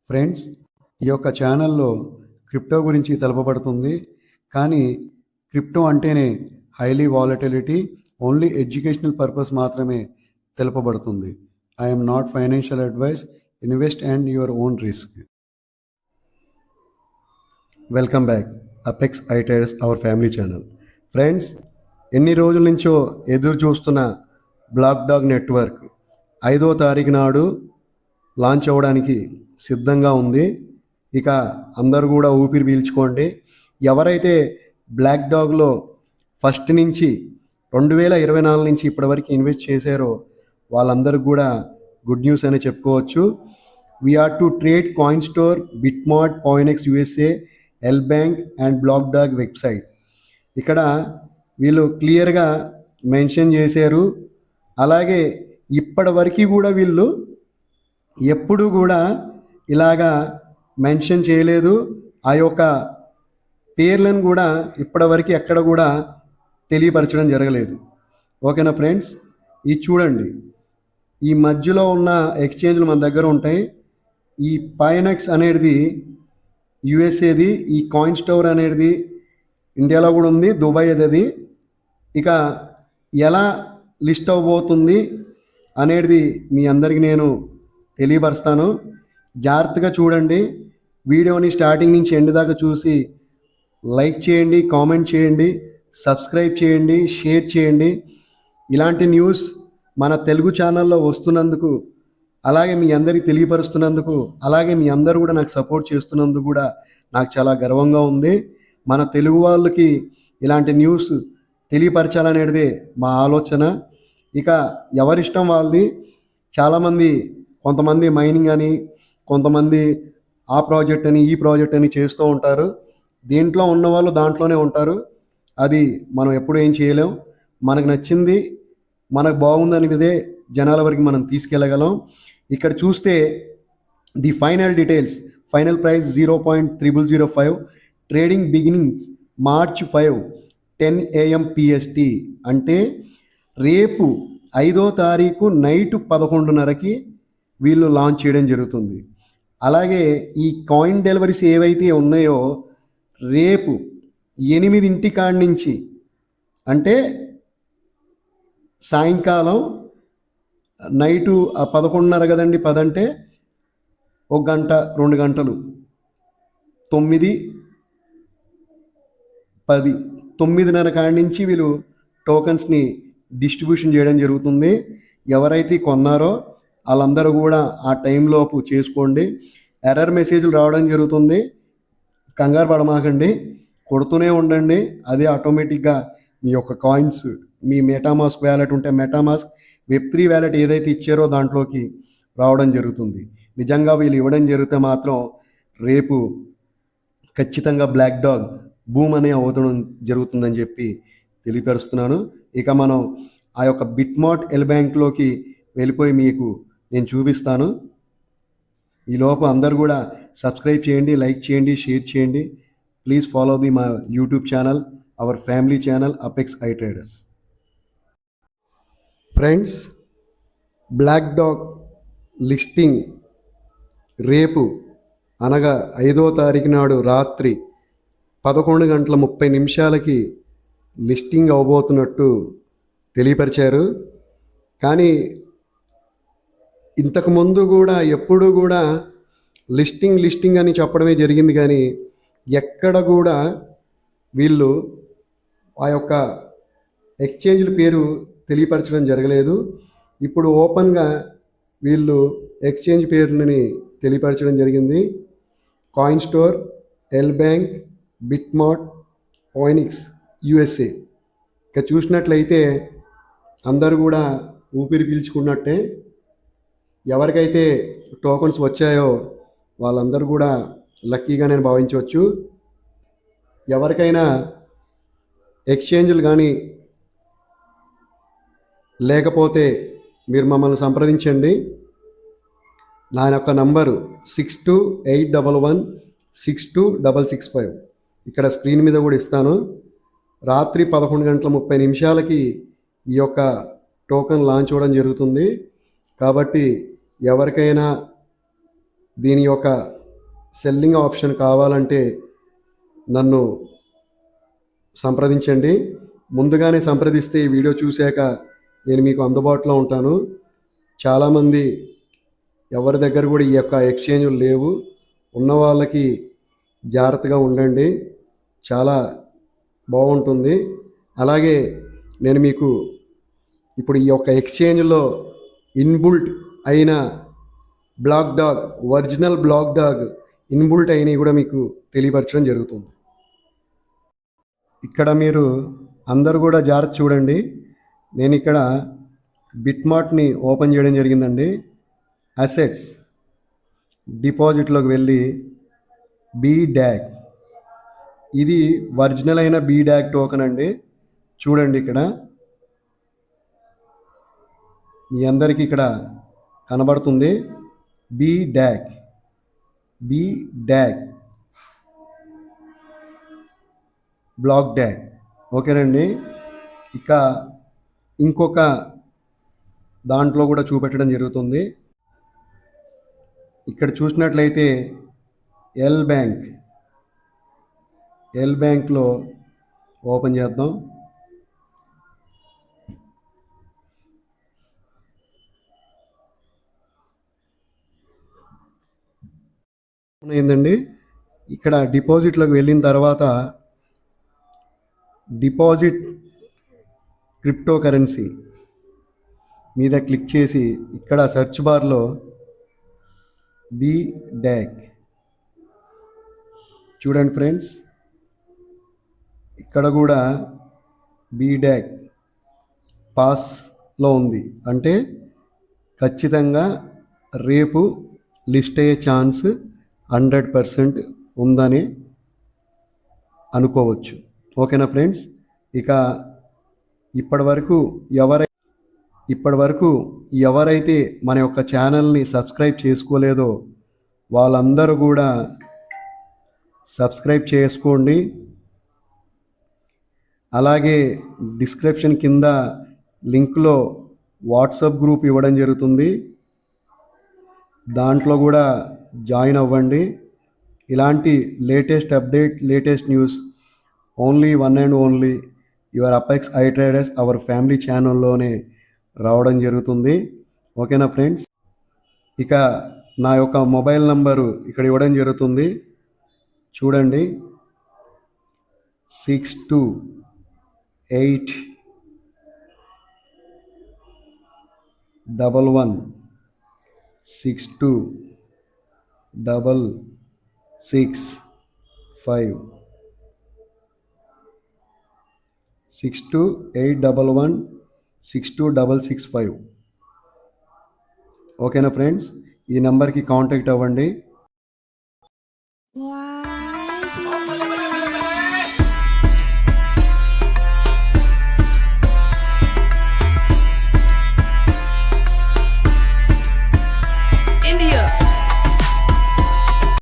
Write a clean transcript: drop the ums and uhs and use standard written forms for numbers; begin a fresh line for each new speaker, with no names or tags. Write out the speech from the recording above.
Friends, ఈ యొక్క ఛానల్లో క్రిప్టో గురించి తెలుపబడుతుంది. కానీ క్రిప్టో అంటేనే highly volatility, only educational purpose మాత్రమే తెలుపబడుతుంది. I'm not financial advice. Invest and your own risk. Welcome back Apex I traders, our family channel. Friends, ఎన్ని రోజుల నుంచో ఎదురు చూస్తున్న బ్లాక్ డాగ్ నెట్వర్క్ 5వ తారీఖు నాడు లాంచ్ అవ్వడానికి సిద్ధంగా ఉంది. ఇక అందరూ కూడా ఊపిరి పీల్చుకోండి. ఎవరైతే బ్లాక్ డాగ్లో ఫస్ట్ నుంచి 2024 నుంచి ఇప్పటివరకు ఇన్వెస్ట్ చేశారో వాళ్ళందరికీ కూడా గుడ్ న్యూస్ అనే చెప్పుకోవచ్చు. We're to trade coin store, BitMart, Pionex USA, L bank and black dog website. ఇక్కడ వీళ్ళు క్లియర్గా మెన్షన్ చేశారు. అలాగే ఇప్పటివరకు కూడా వీళ్ళు ఎప్పుడు కూడా ఇలాగా మెన్షన్ చేయలేదు. ఆ యొక్క పేర్లను కూడా ఇప్పటివరకు ఎక్కడ కూడా తెలియపరచడం జరగలేదు. ఓకేనా ఫ్రెండ్స్? ఇది చూడండి, ఈ మధ్యలో ఉన్న ఎక్స్చేంజ్లు మన దగ్గర ఉంటాయి. ఈ పాయినెక్స్ అనేది యుఎస్ఏది, ఈ కాయిన్ స్టోర్ అనేది ఇండియాలో కూడా ఉంది, దుబాయ్ అది. ఇక ఎలా లిస్ట్ అవ్వబోతుంది అనేది మీ అందరికీ నేను తెలియపరుస్తాను. జాగ్రత్తగా చూడండి. వీడియోని స్టార్టింగ్ నుంచి ఎండ్ దాకా చూసి లైక్ చేయండి, కామెంట్ చేయండి, సబ్స్క్రైబ్ చేయండి, షేర్ చేయండి. ఇలాంటి న్యూస్ మన తెలుగు ఛానల్లో వస్తున్నందుకు, అలాగే మీ అందరికీ తెలియపరుస్తున్నందుకు, అలాగే మీ అందరూ కూడా నాకు సపోర్ట్ చేస్తున్నందుకు కూడా నాకు చాలా గర్వంగా ఉంది. మన తెలుగు వాళ్ళకి ఇలాంటి న్యూస్ తెలియపరచాలనేదే మా ఆలోచన. ఇక ఎవరిష్టం వాళ్ళది. చాలామంది, కొంతమంది మైనింగ్ అని, కొంతమంది ఆ ప్రాజెక్ట్ అని, ఈ ప్రాజెక్ట్ అని చేస్తూ ఉంటారు. దీంట్లో ఉన్నవాళ్ళు దాంట్లోనే ఉంటారు. అది మనం ఎప్పుడు ఏం చేయలేం. మనకు నచ్చింది, మనకు బాగుందనిదే జనాల వరకు మనం తీసుకెళ్ళగలం. ఇక్కడ చూస్తే the final details, final price 0.0005, trading beginnings March 5, 10 AM PST. అంటే రేపు 5వ తారీఖు నైట్ 11:30కి వీళ్ళు లాంచ్ చేయడం జరుగుతుంది. అలాగే ఈ కాయిన్ డెలివరీస్ ఏవైతే ఉన్నాయో రేపు 8 కాడి నుంచి, అంటే సాయంకాలం నైటు 11:30 కదండి, 10 అంటే 1 గంట 2 గంటలు, 9, 10, 9:30 కాడి నుంచి వీళ్ళు టోకన్స్ని డిస్ట్రిబ్యూషన్ చేయడం జరుగుతుంది. ఎవరైతే కొన్నారో వాళ్ళందరూ కూడా ఆ టైంలోపు చేసుకోండి. ఎర్రర్ మెసేజ్లు రావడం జరుగుతుంది, కంగారు పడమాకండి, కొడుతూనే ఉండండి. అదే ఆటోమేటిక్గా మీ యొక్క కాయిన్స్, మీ మెటామాస్క్ వ్యాలెట్ ఉంటే మెటామాస్క్, వెబ్3 వ్యాలెట్ ఏదైతే ఇచ్చారో దాంట్లోకి రావడం జరుగుతుంది. నిజంగా వీళ్ళు ఇవ్వడం జరిగితే మాత్రం రేపు ఖచ్చితంగా బ్లాక్ డాగ్ బూమ్ అనే అవడం జరుగుతుందని చెప్పి తెలియపరుస్తున్నాను. ఇక మనం ఆ యొక్క బిట్మార్ట్, ఎల్ బ్యాంక్లోకి వెళ్ళిపోయి మీకు నేను చూపిస్తాను. ఈలోపు అందరూ కూడా సబ్స్క్రైబ్ చేయండి, లైక్ చేయండి, షేర్ చేయండి. ప్లీజ్ ఫాలో ది మా YouTube channel, our family channel Apex I Traders. Friends, black dog listing రేపు అనగా 5వ తారీఖు నాడు రాత్రి 11:30 లిస్టింగ్ అవబోతున్నట్టు తెలియపరిచారు. కానీ ఇంతకుముందు కూడా ఎప్పుడు కూడా లిస్టింగ్ అని చెప్పడమే జరిగింది. కానీ ఎక్కడ కూడా వీళ్ళు ఆ యొక్క ఎక్స్చేంజ్ల పేరు తెలియపరచడం జరగలేదు. ఇప్పుడు ఓపెన్గా వీళ్ళు ఎక్స్చేంజ్ పేర్లని తెలియపరచడం జరిగింది. Coin store, L bank, BitMart, Pionex USA. ఇక చూసినట్లయితే అందరూ కూడా ఊపిరి పీల్చుకున్నట్టే. ఎవరికైతే టోకన్స్ వచ్చాయో వాళ్ళందరూ కూడా లక్కీగా నేను భావించవచ్చు. ఎవరికైనా ఎక్స్చేంజ్లు కానీ లేకపోతే మీరు మమ్మల్ని సంప్రదించండి. నా యొక్క నంబరు 6281162665. ఇక్కడ స్క్రీన్ మీద కూడా ఇస్తాను. రాత్రి 11:30 ఈ యొక్క టోకెన్ లాంచ్ అవ్వడం జరుగుతుంది. కాబట్టి ఎవరికైనా దీని యొక్క సెల్లింగ్ ఆప్షన్ కావాలంటే నన్ను సంప్రదించండి. ముందుగానే సంప్రదిస్తే ఈ వీడియో చూశాక నేను మీకు అందుబాటులో ఉంటాను. చాలామంది ఎవరి దగ్గర కూడా ఈ యొక్క ఎక్స్చేంజ్లు లేవు. ఉన్న వాళ్ళకి జాగ్రత్తగా ఉండండి, చాలా బాగుంటుంది. అలాగే నేను మీకు ఇప్పుడు ఈ యొక్క ఎక్స్చేంజ్లో ఇన్బుల్ట్ అయిన black dog, original black dog inbuilt అయినవి కూడా మీకు తెలియపరచడం జరుగుతుంది. ఇక్కడ మీరు అందరూ కూడా జాగ్రత్త చూడండి. నేను ఇక్కడ బిట్మార్ట్ని ఓపెన్ చేయడం జరిగిందండి. అసెట్స్ డిపాజిట్లోకి వెళ్ళి BDAG, ఇది ఒరిజినల్ అయిన BDAG టోకెన్ అండి. చూడండి ఇక్కడ మీ అందరికీ ఇక్కడ కనబడుతుంది BDAG బ్లాక్ డాగ్. ఓకేనండి. ఇక ఇంకొక దాంట్లో కూడా చూపెట్టడం జరుగుతుంది. ఇక్కడ చూసినట్లయితే ఎల్ బ్యాంక్లో ఓపెన్ చేద్దాం. ఏందండి, ఇక్కడ డిపాజిట్లోకి వెళ్ళిన తర్వాత డిపాజిట్ క్రిప్టో కరెన్సీ మీద క్లిక్ చేసి ఇక్కడ సెర్చ్ బార్లో BDAG చూడండి ఫ్రెండ్స్, ఇక్కడ కూడా BDAG పాస్లో ఉంది. అంటే ఖచ్చితంగా రేపు లిస్ట్ అయ్యే ఛాన్స్ 100% ఉందని అనుకోవచ్చు. ఓకేనా ఫ్రెండ్స్. ఇక ఇప్పటి వరకు ఎవరైతే మన యొక్క ఛానల్ని సబ్స్క్రైబ్ చేసుకోలేదో వాళ్ళందరూ కూడా సబ్స్క్రైబ్ చేసుకోండి. అలాగే డిస్క్రిప్షన్ కింద లింక్లో వాట్సాప్ గ్రూప్ ఇవ్వడం జరుగుతుంది, దాంట్లో కూడా జాయిన్ అవ్వండి. ఇలాంటి latest update, latest news only one and only your Apex I traders our family ఛానల్లోనే రావడం జరుగుతుంది. ఓకేనా ఫ్రెండ్స్. ఇక నా యొక్క మొబైల్ నంబరు ఇక్కడ ఇవ్వడం జరుగుతుంది, చూడండి. 6281626665 6281626665. ఓకేనా ఫ్రెండ్స్. ఈ నెంబర్కి కాంటాక్ట్ అవ్వండి.